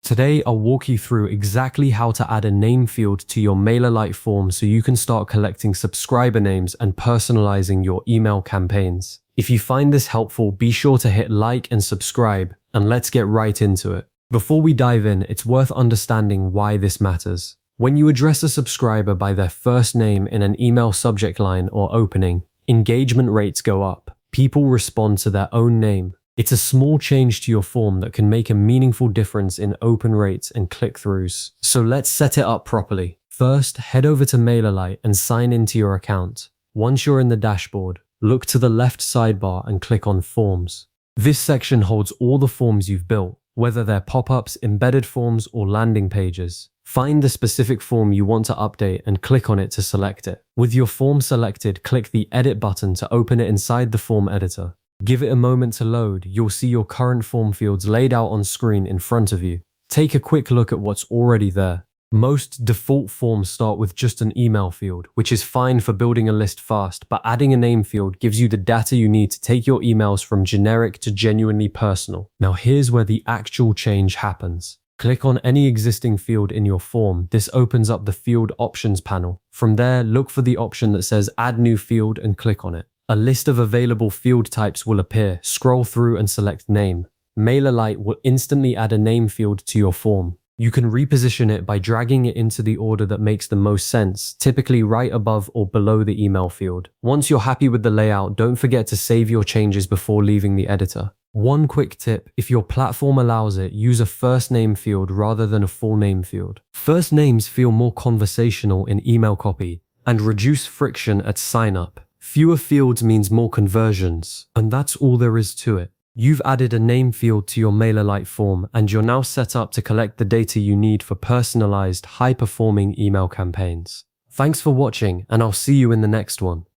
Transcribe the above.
Today, I'll walk you through exactly how to add a name field to your MailerLite form so you can start collecting subscriber names and personalizing your email campaigns. If you find this helpful, be sure to hit like and subscribe, and let's get right into it. Before we dive in, it's worth understanding why this matters. When you address a subscriber by their first name in an email subject line or opening, engagement rates go up. People respond to their own name. It's a small change to your form that can make a meaningful difference in open rates and click-throughs. So let's set it up properly. First, head over to MailerLite and sign into your account. Once you're in the dashboard, look to the left sidebar and click on Forms. This section holds all the forms you've built, whether they're pop-ups, embedded forms, or landing pages. Find the specific form you want to update and click on it to select it. With your form selected, click the Edit button to open it inside the form editor. Give it a moment to load. You'll see your current form fields laid out on screen in front of you. Take a quick look at what's already there. Most default forms start with just an email field, which is fine for building a list fast, but adding a name field gives you the data you need to take your emails from generic to genuinely personal. Now here's where the actual change happens. Click on any existing field in your form. This opens up the Field Options panel. From there, look for the option that says Add New Field and click on it. A list of available field types will appear. Scroll through and select Name. MailerLite will instantly add a name field to your form. You can reposition it by dragging it into the order that makes the most sense, typically right above or below the email field. Once you're happy with the layout, don't forget to save your changes before leaving the editor. One quick tip, if your platform allows it, use a first name field rather than a full name field. First names feel more conversational in email copy and reduce friction at sign up. Fewer fields means more conversions, and that's all there is to it. You've added a name field to your MailerLite form, and you're now set up to collect the data you need for personalized, high-performing email campaigns. Thanks for watching, and I'll see you in the next one.